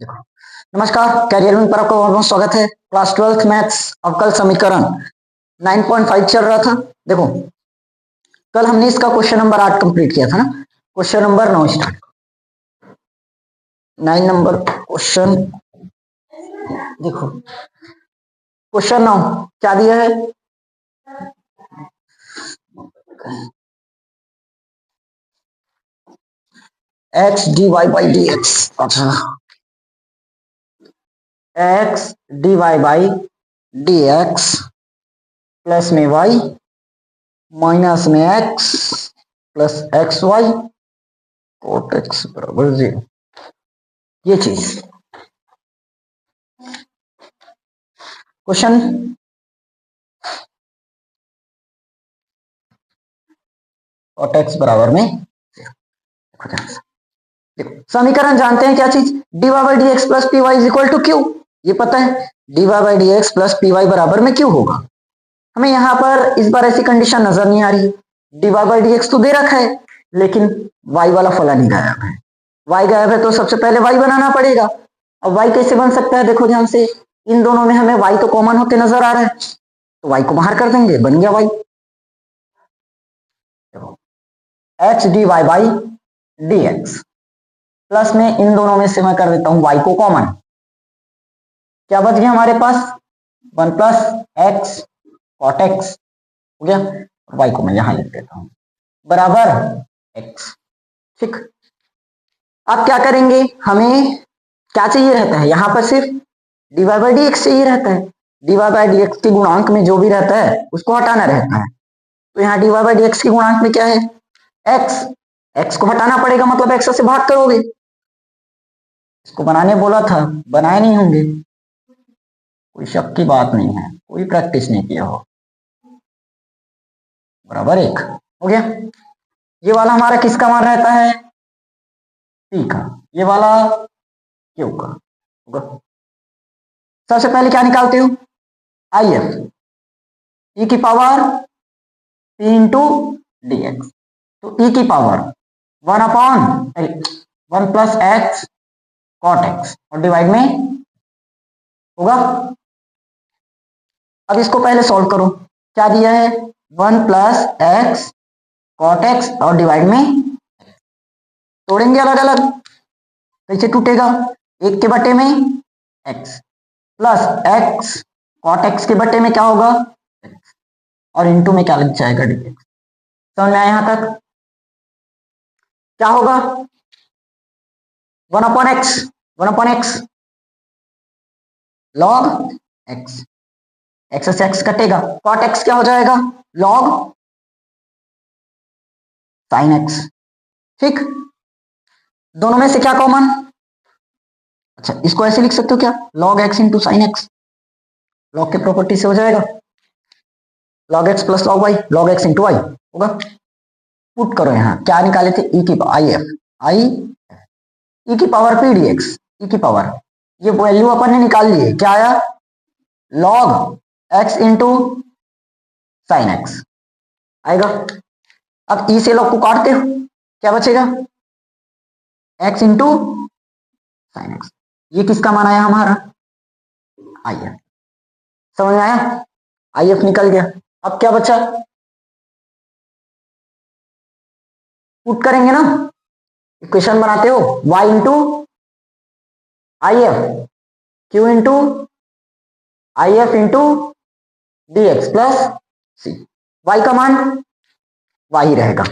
देखो, नमस्कार, career win पर आपका बहुत बहुत स्वागत है। क्लास 12th मैथ्स अवकल समीकरण 9.5 चल रहा था। देखो, कल हमने इसका क्वेश्चन नंबर 8 कंप्लीट किया था ना। Question number 9 start. 9 number question. देखो, क्वेश्चन 9 क्या दिया है? X d Y by D x. अच्छा, x d Y by D x plus में वाई माइनस में x plus x y cot x बराबर 0। ये चीज क्वेश्चन कोट एक्स बराबर में समीकरण जानते हैं क्या चीज? D Y by D x plus P Y is equal to Q. ये पता है D Y by D x plus P Y बराबर में क्यू होगा। हमें यहाँ पर इस बार ऐसी कंडीशन नजर नहीं आ रही। D Y by D X तो दे रखा है, लेकिन वाई वाला फलन ही गायब है। वाई गायब है तो सबसे पहले वाई बनाना पड़ेगा। अब वाई कैसे बन सकता है? देखो ध्यान से, इन दोनों में हमें वाई तो कॉमन होते नजर आ रहा है, तो वाई को बाहर कर देंगे, बन गया Y. H D Y by D x plus में इन दोनों में से मैं कर देता हूं वाई को कॉमन। क्या बच गया हमारे पास? 1 प्लस एक्स कॉट एक्स हो गया। वाई को मैं यहां लिख देता हूं बराबर एक्स। ठीक, अब क्या करेंगे? हमें क्या चाहिए रहता है? यहां पर सिर्फ D Y by D X चाहिए रहता है। D Y by D X के गुणांक में जो भी रहता है उसको हटाना रहता है। तो यहाँ D Y by D X के गुणांक में क्या है? एक्स। एक्स को हटाना पड़ेगा, मतलब एक्स से भाग करोगे। इसको बनाने बोला था, बनाए नहीं होंगे, कोई शक की बात नहीं है, कोई प्रैक्टिस नहीं किया हो। बराबर 1 हो गया। ये वाला हमारा किसका मान रहता है? पी का। ये वाला क्यू का होगा। सबसे पहले क्या निकालते हो? आई एफ, ई की power P into D X. तो ई की power 1 plus X cot X और डिवाइड में होगा। अब इसको पहले सॉल्व करो। क्या दिया है? 1 प्लस एक्स कॉट एक्स और डिवाइड में तोड़ेंगे अलग अलग, कैसे टूटेगा? 1 के बटे में x plus X cot X के बटे में क्या होगा? एक्स और इंटू में क्या लग जाएगा? D x. समझ में आया यहां तक? क्या होगा? 1 upon x, 1 upon x log x, x से एक्स कटेगा, कॉट एक्स क्या हो जाएगा? Log sine x. ठीक, दोनों में से क्या कॉमन? अच्छा, इसको ऐसे लिख सकते हो क्या? Log X into sine X. Log के प्रॉपर्टी से हो जाएगा log X plus log Y, log X into Y होगा। पुट करो, यहां क्या निकाले थे? ई की आई एफ, आई ई की पावर पी डी एक्स, ई की पावर, ये वैल्यू अपन ने निकाल ली है। क्या आया? Log X into sine x आएगा। अब ई से लॉग को काटते हो, क्या बचेगा? X into sine x. ये किसका मान आया हमारा? I F. समझ में आया? आई एफ निकल गया। अब क्या बचा? पुट करेंगे ना, इक्वेशन बनाते हो y into I F, Q into I F into D x plus C. Y का मान y ही रहेगा।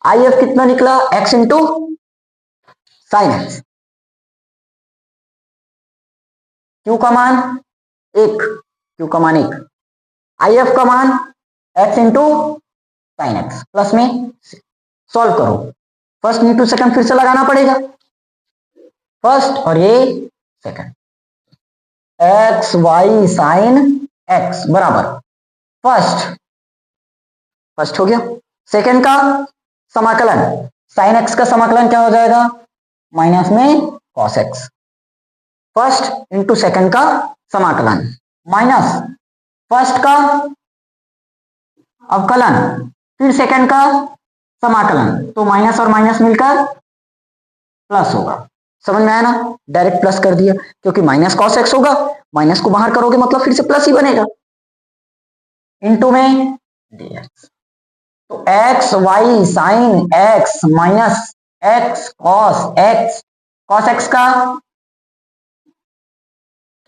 आई एफ कितना निकला? x into sine x. Q का मान 1, क्यू का मान 1। आई एफ का मान x into sine x plus में सॉल्व करो। फर्स्ट इंटू सेकंड फिर से लगाना पड़ेगा, फर्स्ट और ये second. X y sine x बराबर फर्स्ट हो गया। सेकंड का समाकलन, साइन एक्स का समाकलन क्या हो जाएगा? माइनस में cos x. First into second का समाकलन माइनस फर्स्ट का अवकलन फिर सेकंड का समाकलन, तो माइनस और माइनस मिलकर प्लस होगा। समझ में आया ना, डायरेक्ट प्लस कर दिया क्योंकि माइनस कॉस एक्स होगा, माइनस को बाहर करोगे मतलब फिर से प्लस ही बनेगा, इनटू में dx। तो x y sine x minus x cos x का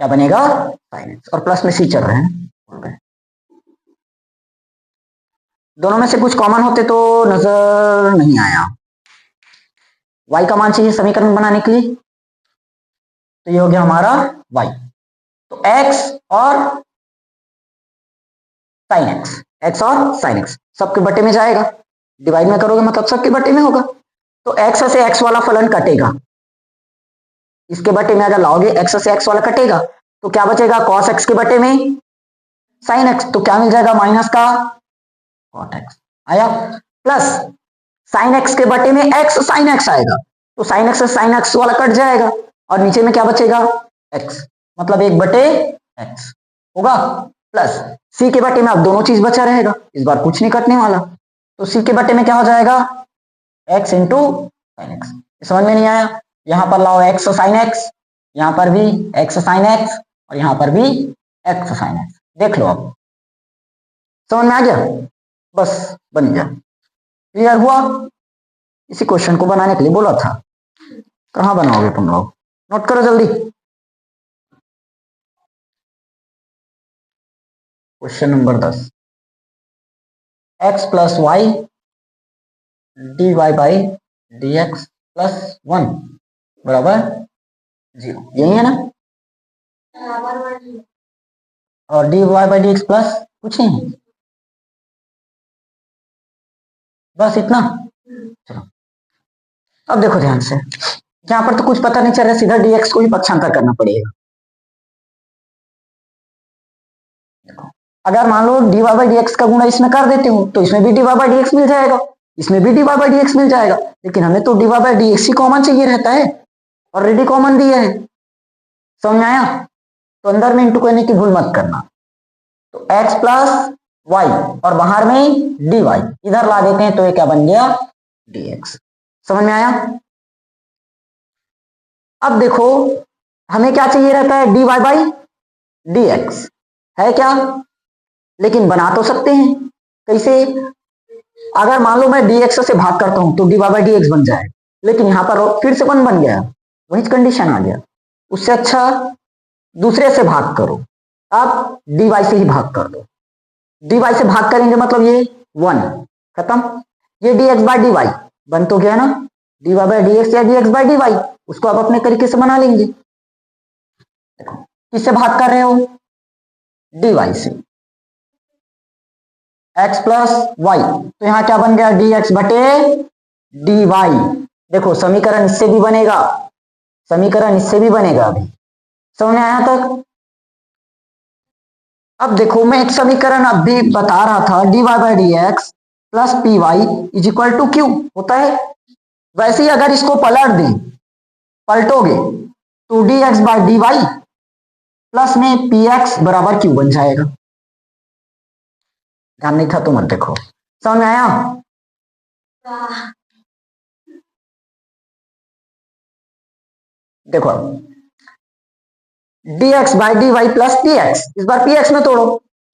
क्या बनेगा साइन एक्स, और प्लस में सी चल रहे हैं, दोनों में से कुछ कॉमन होते तो नजर नहीं आया। y का मान चाहिए समीकरण बनाने के लिए, तो ये हो गया हमारा y। तो x और साइन एक्स और साइन एक्स सबके बटे में जाएगा, डिवाइड में करोगे मतलब सबके बटे में होगा। तो x से x वाला फलन कटेगा, इसके बटे में अगर लाओगे x से x वाला कटेगा तो क्या बचेगा cos x के बटे में साइन x, तो क्या मिल जाएगा माइनस का cot x आया, प्लस साइन एक्स के बटे में x साइन x आएगा, तो साइन एक्स से साइन एक्स वाला कट जाएगा और नीचे में क्या बचेगा x, मतलब एक बटे x होगा, प्लस c के बटे में अब दोनों चीज बचा रहेगा, इस बार कुछ नहीं कटने वाला, तो c के बटे में क्या हो जाएगा x इंटू साइन एक्स। समझ में नहीं आया, यहां पर लाओ x साइन x, यहां पर भी x साइन x और यहां पर भी x साइन x, देख लो अब समझ में आ गया, बस बन गया, क्लियर हुआ। इसी क्वेश्चन को बनाने के लिए बोला था, कहां बनाओगे तुम लोग, नोट करो जल्दी। Question number 10, x plus y d Y by D x plus 1 बराबर 0, यही है ना, और d Y by D x plus कुछ नहीं, बस इतना। चलो अब देखो ध्यान से, यहां पर तो कुछ पता नहीं चल रहा, सीधा dx को ही पक्षांतर करना पड़ेगा। देखो अगर मान लो dy बाई dx का गुणा इसमें कर देते हो तो इसमें भी dy बाई dx मिल जाएगा, इसमें भी dy बाई dx मिल जाएगा, लेकिन हमें तो dy by dx he common चाहिए रहता है, ऑलरेडी कॉमन दिया है, समझ में आया। तो अंदर में इंटू करने की भूल मत करना, तो x प्लस वाई और बाहर में dy इधर ला देते हैं तो ये क्या बन गया dx, समझ में आया। अब देखो हमें क्या चाहिए रहता है dy बाई dx है क्या, लेकिन बना तो सकते हैं कैसे, अगर मान लो मैं dx से भाग करता हूं तो dy बाई dx बन जाए, लेकिन यहां पर फिर से 1 बन गया, वही कंडीशन आ गया, उससे अच्छा दूसरे से भाग करो, आप dy से ही भाग कर दो, dy से भाग करेंगे मतलब ये 1 खत्म, ये dx बाई dy बन तो गया ना, dy बाई dx या dx बाई dy, उसको आप अपने तरीके से बना लेंगे। देखो किससे भाग कर रहे हो dy से, x प्लस वाई, तो यहां क्या बन गया dx बटे dy, देखो समीकरण इससे भी बनेगा, समीकरण इससे भी बनेगा, अभी समझ में आया तक। अब देखो मैं एक समीकरण अभी बता रहा था dy by D x plus P Y is equal to q होता है, वैसे ही अगर इसको पलट दें, पलटोगे तो dx by d y plus में पी एक्स बराबर क्यू बन जाएगा, ध्यान नहीं था तो मत देखो, समझ में आया। देखो dx by d y plus p x, इस बार पी एक्स में तोड़ो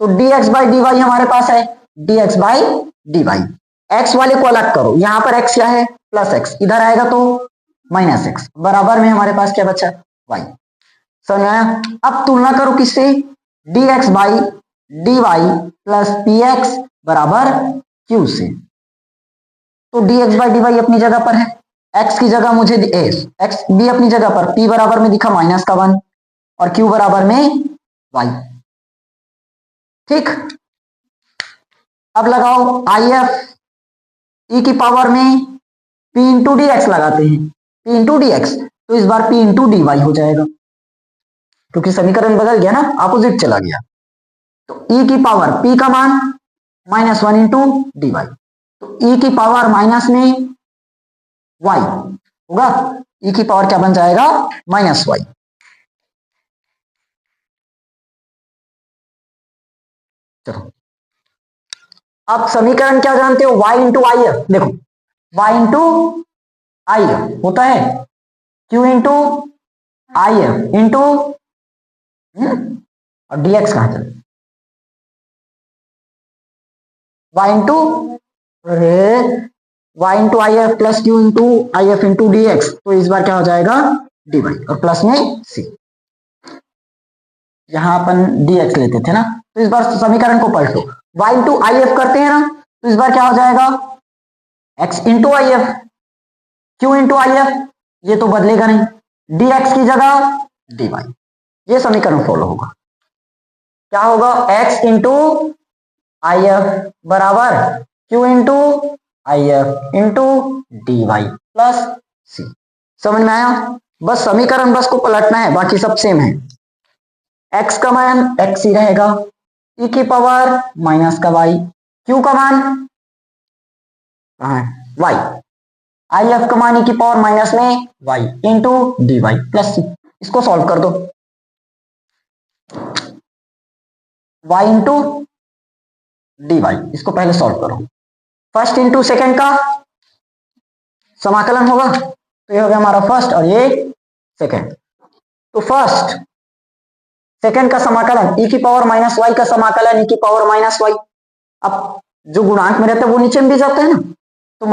तो dx बाई डी वाई हमारे पास है dx by d y, x वाले को अलग करो, यहां पर x क्या है प्लस एक्स, इधर आएगा तो माइनस एक्स, बराबर में हमारे पास क्या बचा y, समझ में आया। अब तुलना करो किससे dx by d y plus p x बराबर q से, तो dx बाई डी वाई अपनी जगह पर है, x की जगह मुझे x भी अपनी जगह पर, p बराबर में दिखा माइनस का 1 और q बराबर में y, ठीक। अब लगाओ IF e की पावर में p इंटू डी एक्स लगाते हैं, p इंटू डी एक्स, तो इस बार p इंटू डी वाई हो जाएगा, क्योंकि समीकरण बदल गया ना, अपोजिट चला गया, तो e की पावर p का मान -1 इंटू डी वाई, तो e की पावर माइनस में y होगा, e की पावर क्या बन जाएगा -y, चलो अब समीकरण क्या जानते हो y इंटू आई, देखो y इंटू आई होता है Q into I F into और dx कहां चले, y into y into I F plus Q into I F into D X, तो इस बार क्या हो जाएगा dy और प्लस में c। यहां अपन dx लेते थे ना, तो इस बार समीकरण को पलटो, y इंटू आई एफ करते हैं ना, तो इस बार क्या हो जाएगा x into I F, q into I F, ये तो बदलेगा नहीं, dx की जगह dy, ये समीकरण फॉलो होगा। क्या होगा x इंटू आई एफ बराबर q into I F into d y plus c. समझ में आया? बस समीकरण बस को पलटना है, बाकी सब सेम है। x का मान x ही रहेगा, e की पावर माइनस का y, q का मान y, आई एफ का मान e की पावर माइनस में y into d y plus c. इसको सॉल्व कर दो, y इंटू डी वाई, इसको पहले सॉल्व करो। फर्स्ट इंटू सेकेंड का समाकलन होगा, तो ये हो गया हमारा फर्स्ट और ये सेकेंड। तो फर्स्ट सेकेंड का समाकलन e की पावर माइनस वाई का समाकलन e की पावर माइनस वाई। अब जो गुणांक में रहता है वो नीचे में भी जाता है ना, तो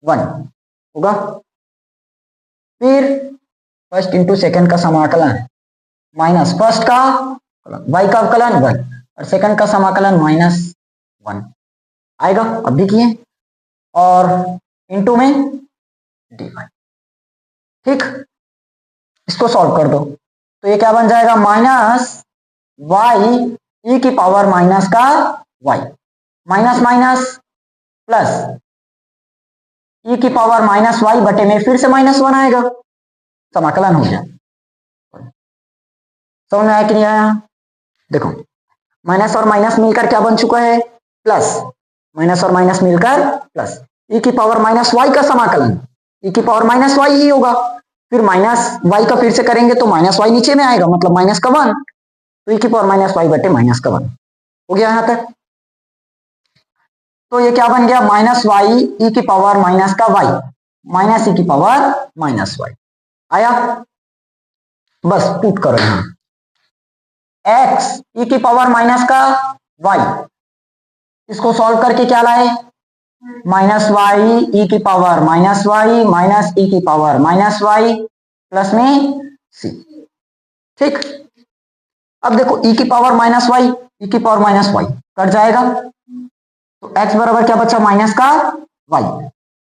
-1 होगा। फिर फर्स्ट इंटू सेकेंड का समाकलन माइनस फर्स्ट का y का अवकलन 1 और सेकंड का समाकलन -1 आएगा, अब भी किए, और इंटू में dy। ठीक, इसको सॉल्व कर दो, तो ये क्या बन जाएगा माइनस y e की पावर माइनस का y, minus minus plus e की पावर माइनस y बटे में फिर से -1 आएगा, समाकलन हो गया। समझ में आया कि नहीं आया? देखो माइनस और माइनस मिलकर क्या बन चुका है प्लस, माइनस और माइनस मिलकर प्लस, e की पावर माइनस वाई का समाकलन e की पावर माइनस वाई ही होगा, फिर माइनस वाई का फिर से करेंगे तो माइनस वाई नीचे में आएगा, मतलब माइनस का 1, तो e की पावर माइनस वाई बटे माइनस का 1 हो गया यहां तक। तो ये क्या बन गया माइनस वाई ई की पावर माइनस का वाई माइनस ई की पावर माइनस वाई आया। बस पुट करो यहां x e की पावर माइनस का y, इसको सॉल्व करके क्या लाए माइनस वाई ई की पावर माइनस वाई माइनस ई की पावर माइनस वाई प्लस में c। ठीक, अब देखो e की पावर माइनस वाई ई की पावर माइनस वाई कट जाएगा, तो x बराबर क्या बचा माइनस का y,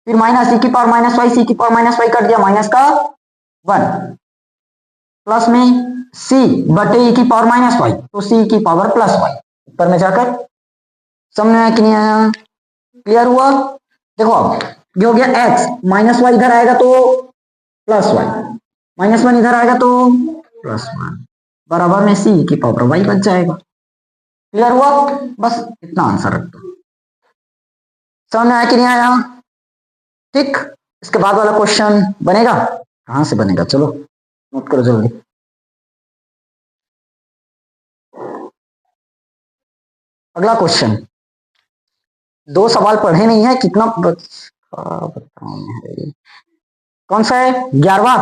फिर माइनस ई की पावर माइनस वाई सी की पावर माइनस वाई कट गया माइनस का 1 प्लस में c बटे e की पावर माइनस वाई, तो c की पावर प्लस वाई ऊपर में जाकर। समझ में आया कि नहीं आया? क्लियर हुआ? देखो अब ये हो गया x, माइनस वाई इधर आएगा तो प्लस वाई, माइनस 1 इधर आएगा तो प्लस 1 बराबर में c की पावर वाई बच जाएगा। क्लियर हुआ? बस इतना आंसर रख दो। समझ में आया कि नहीं आया? ठीक, इसके बाद वाला क्वेश्चन बनेगा, कहां से बनेगा चलो नोट करो जल्दी। अगला क्वेश्चन, 2 सवाल पढ़े नहीं है, कितना बताऊं है, कौन सा है 11वां?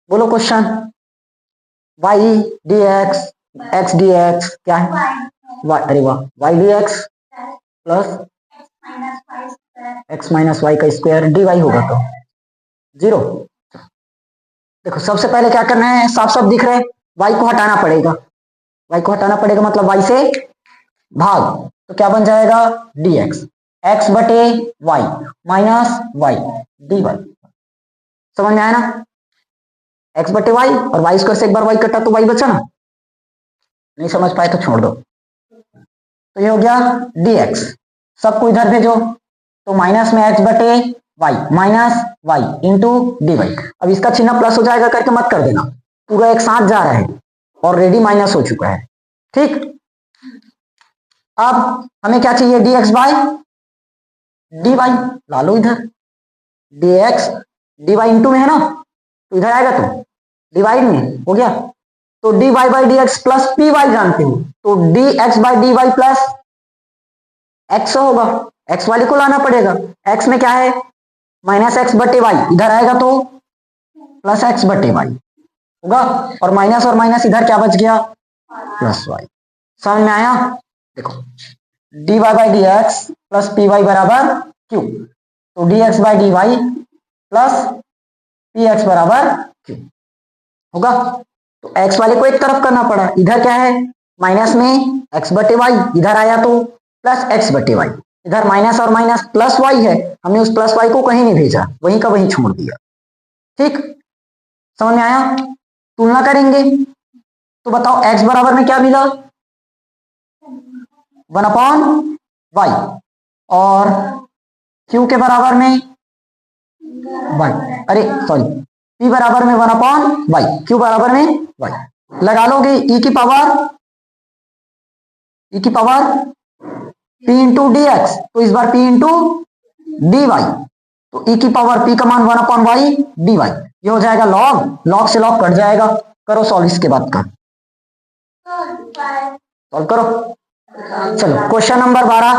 बोलो question, y dx x dx क्या है y, अरे वाह y dx plus x minus y का स्क्वायर dy होगा तो 0। देखो सबसे पहले क्या करना है, साफ साफ दिख रहा है y को हटाना पड़ेगा, y को हटाना पड़ेगा मतलब y से भाग, तो क्या बन जाएगा dx x बटे y माइनस y dy। समझ में आया ना? x बटे y और y स्क्वायर से एक बार y कटा तो y बचा ना, नहीं समझ पाए तो छोड़ दो। तो ये हो गया dx, सबको इधर भेजो, तो माइनस में x बटे y minus y into d y. अब इसका चिन्ह प्लस हो जाएगा करके मत कर देना, पूरा एक साथ जा रहा है, ऑलरेडी माइनस हो चुका है। ठीक, अब हमें क्या चाहिए dx बाय dy, ला लो इधर, dx dy इंटू में है ना, तो इधर आएगा तो डिवाइड में हो गया, तो dy by dx plus py जानते हो, तो dx by dy plus x होगा, x वाले को लाना पड़ेगा, x में क्या है माइनस एक्स बटे वाई, इधर आएगा तो प्लस एक्स बटे वाई होगा, और माइनस इधर क्या बच गया, प्लस वाई। समझ में आया? देखो dy by D x plus P Y बराबर क्यू, तो d x by d y plus p x बराबर क्यू होगा। तो एक्स वाले को एक तरफ करना पड़ा, इधर क्या है माइनस में एक्स बटे वाई, इधर आया तो प्लस एक्स बटे वाई, इधर माइनस और माइनस प्लस वाई है, हमने उस प्लस वाई को कहीं नहीं भेजा, वहीं का वहीं छोड़ दिया। ठीक, समझ में आया? तुलना करेंगे तो बताओ x बराबर में क्या मिला, 1/y, और q के बराबर में y, अरे सॉरी, p बराबर में 1/y, q बराबर में y। लगा लोगे e की power p into D X, तो इस बार p इंटू डी वाई, तो e की पावर p का मान 1/y dy, ये हो जाएगा लॉग से लॉग कट जाएगा। करो सॉल्व इसके बाद का, सॉल्व करो। चलो क्वेश्चन नंबर 12,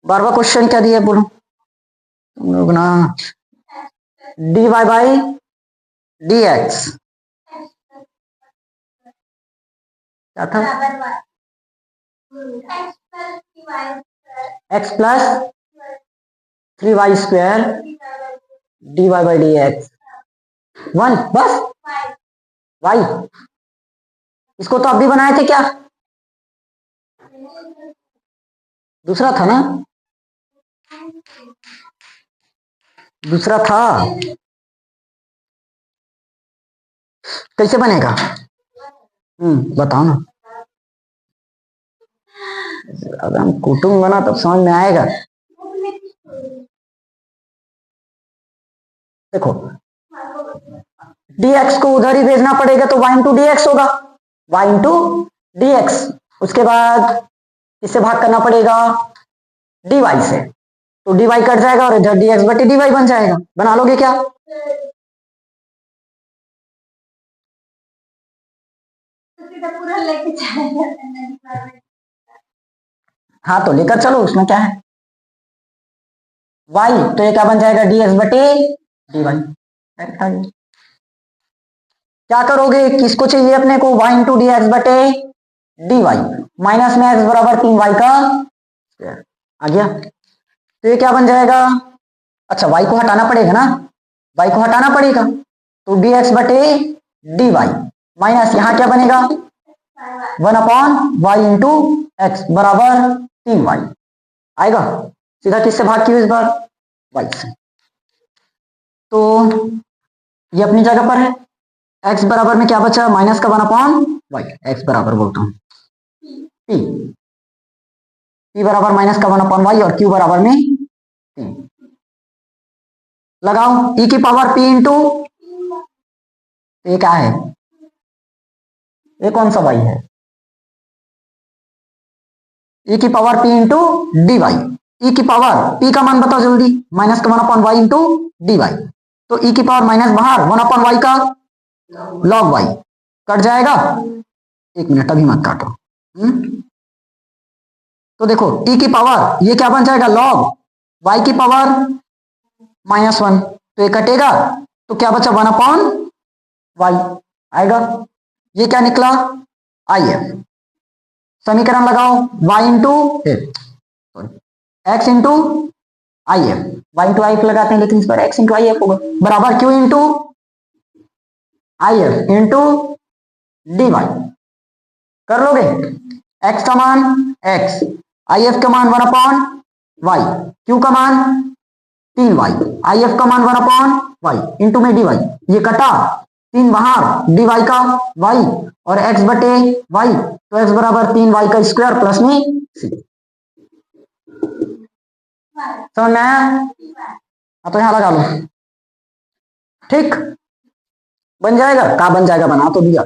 12वां क्वेश्चन क्या दिया बोलो तुम लोग ना, dy बाई डी एक्स क्या था, x plus 3y square dy by D x 1 बस y, इसको तो आप भी बनाए थे क्या, दूसरा था ना, दूसरा था, कैसे बनेगा बताओ ना, अगर हम कूटूंगा ना तब समझ में आएगा। देखो dx को उधर ही भेजना पड़ेगा, तो y इंटू डी एक्स होगा, y इंटू डी एक्स, उसके बाद इससे भाग करना पड़ेगा dy से, तो dy कट जाएगा और इधर dx बटे dy बन जाएगा। बना लोगे क्या, हाँ तो लेकर चलो, उसमें क्या है, y तो ये क्या बन जाएगा dx बटे dy। क्या करोगे, किसको चाहिए अपने को, y इंटू डी एक्स बटे डी वाई, माइनस में x बराबर 3y का स्क्वायर आ गया, तो ये क्या बन जाएगा, अच्छा y को हटाना पड़ेगा ना, y को हटाना पड़ेगा, तो डी एक्स बटे डी वाई माइनस यहाँ क्या बनेगा 1/y इंटू एक्स बराबर 3y आएगा, सीधा किससे भाग किया इस बार, y से, तो ये अपनी जगह पर है। x बराबर में क्या बचा, माइनस का 1/y, x बराबर बोलता हूं p बराबर माइनस का 1/y और q बराबर में 3, लगाओ e की पावर p इंटू, ये क्या है, ये कौन सा y है, e की power p into d y, e की पावर p का मान बताओ जल्दी, माइनस का 1/y इंटू डी वाई, तो e की पावर माइनस बाहर 1/y का लॉग y कट जाएगा, एक मिनट अभी मत काटो, तो देखो e की पावर ये क्या बन जाएगा लॉग y की पावर -1, तो ये कटेगा, तो क्या बचा 1/y आएगा, ये क्या निकला if, समीकरण लगाओ y into x into if, y into if लगाते हैं लेकिन इस पर x इंटू if होगा, बराबर q into if into d y, कर लोगे, x का मान x, if का मान 1/y, q का मान 3y, if का मान 1/y इंटू में डी वाई, ये कटा 3 बाहर डी वाई का y और x बटे y, तो x बराबर 3y का स्क्वायर प्लस में c, समझ में आया, हाँ तो यहां लगा लो, ठीक बन जाएगा, कहा बन जाएगा, बना तो दिया।